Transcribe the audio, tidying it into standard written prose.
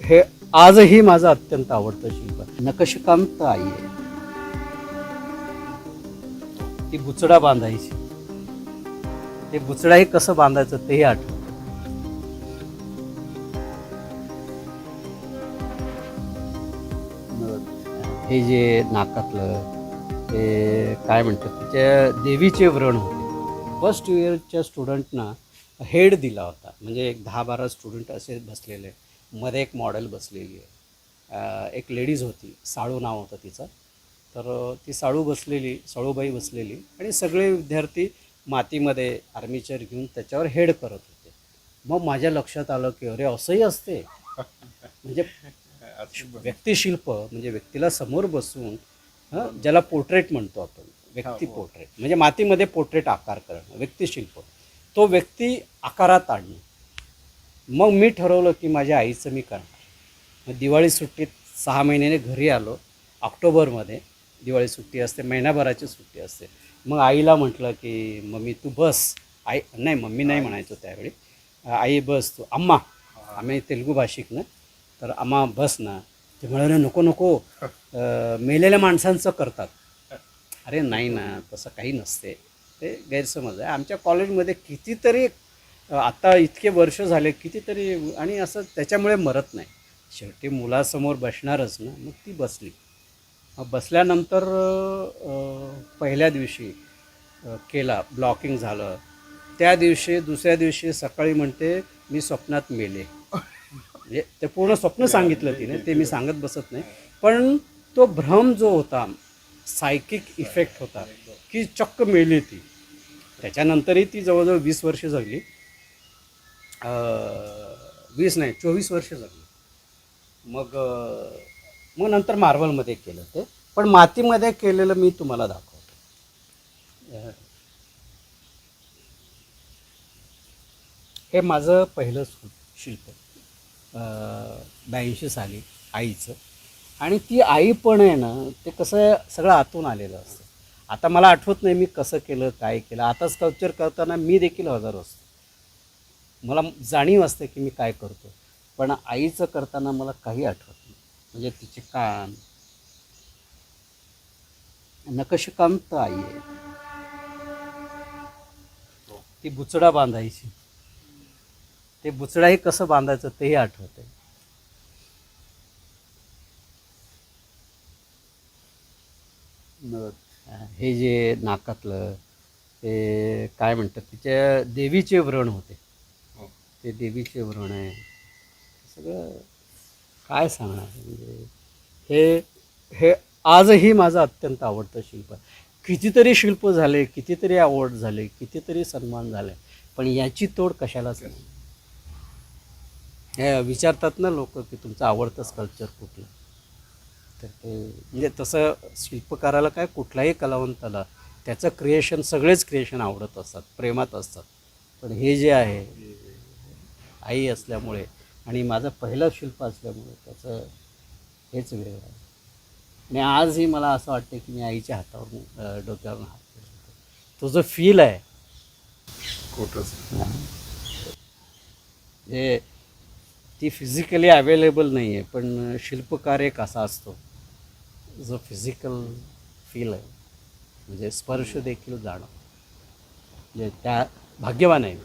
हे आजही माझं अत्यंत आवडतं शिल्प आहे. नकशकांत आई आहे. ती बुचडा बांधायची. ते बुचडाही कसं बांधायचं तेही आठवतं. हे जे नाकातलं ते काय म्हणतात त्याच्या देवीचे व्रण होते. फर्स्ट इयरच्या स्टुडंटना हेड दिला होता. म्हणजे एक 10-12 स्टुडंट असे बसलेले, मध्ये एक मॉडेल बसलेली आहे. एक लेडीज होती, साळू नाव होतं तिचं. तर ती साळूबाई बसलेली आणि सगळे विद्यार्थी मातीमध्ये आर्मीचर घेऊन त्याच्यावर हेड करत होते. मग माझ्या लक्षात आलं की अरे असंही असते. म्हणजे व्यक्तिशिल्प म्हणजे व्यक्तीला समोर बसून ज्याला पोर्ट्रेट म्हणतो आपण, व्यक्ती पोर्ट्रेट म्हणजे मातीमध्ये पोर्ट्रेट आकार करणं, व्यक्तिशिल्प, तो व्यक्ती आकारात आणणं. मग मी ठरवलं की माझ्या आईचं मी करणार. मग दिवाळी सुट्टीत 6 महिन्याने घरी आलो. ऑक्टोबरमध्ये दिवाळी सुट्टी असते, महिनाभराची सुट्टी असते. मग आईला म्हटलं की मम्मी तू बस. आई नाही, मम्मी नाही म्हणायचो त्यावेळी. आई बस तू, अम्मा, आम्ही तेलुगू भाषिक ना, तर अम्मा बस ना. ते म्हणाले नको नको, मेलेल्या माणसांचं करतात. अरे नाही ना, तसं काही नसते. ते गैरसमज आहे. आमच्या कॉलेजमध्ये कितीतरी आता इतके वर्ष झाले कितीतरी, आणि असं त्याच्यामुळे मरत नाही. शेवटी मुलासमोर बसणारच ना. मग ती बसली. मग बसल्यानंतर पहिल्या दिवशी केला, ब्लॉकिंग झालं. त्या दिवशी दुसऱ्या दिवशी सकाळी म्हणते मी स्वप्नात मेले. म्हणजे ते पूर्ण स्वप्न सांगितलं तिने, ते मी सांगत बसत नाही. पण तो भ्रम जो होता, सायकिक इफेक्ट होता की चक्क मेली ती. त्याच्यानंतरही ती जवळजवळ 20 वर्ष जगली. 20 नाही, 24 वर्ष जगली. मग मग नंतर मार्बलमध्ये केलं ते. पण मातीमध्ये केलेलं मी तुम्हाला दाखवतो. हे माझं पहिलं शिल्प 82 साली आईचं. आणि ती आई पण आहे ना, ते कसं सगळं आतून आलेलं असतं. आता मला आठवत नाही मी कसं केलं, काय केलं. आता स्कल्पचर करताना मी देखील हजर असतो. मला जाणीव असते की मी काय करतो. पण आईचं करताना मला काही आठवत नाही. म्हणजे तिचे कान, नकशकांत आई आहे. ती बुचडा बांधायची. ते बुचडाही कसं बांधायचं तेही आठवतं. हे जे नाकातलं ते काय म्हणतात तिच्या देवीचे व्रण होते. ते देवीचे व्रण आहे. सगळं काय सांगणार. म्हणजे हे हे आजही माझं अत्यंत आवडतं शिल्प आहे. कितीतरी शिल्प झाले, कितीतरी अवॉर्ड झाले, कितीतरी सन्मान झाले, पण याची तोड कशालाच नाही. हे विचारतात ना लोक की तुमचं आवडतं स्कल्पचर कुठलं. तर ते म्हणजे तसं शिल्पकाराला काय, कुठल्याही कलावंताला त्याचं क्रिएशन, सगळेच क्रिएशन आवडत असतात, प्रेमात असतात. पण हे जे आहे आई असल्यामुळे आणि माझं पहिलं शिल्प असल्यामुळे त्याचं हेच वेगळं आहे. आणि आजही मला असं वाटतं की मी आईच्या हातावरून डोक्यावरून हात फिरवतो. तो जो फील आहे खोटंच. हे ती फिजिकली अवेलेबल नाही आहे. पण शिल्पकार एक असा असतो जो फिजिकल फील आहे, म्हणजे स्पर्श देखील जाणं. म्हणजे त्या भाग्यवान आहे.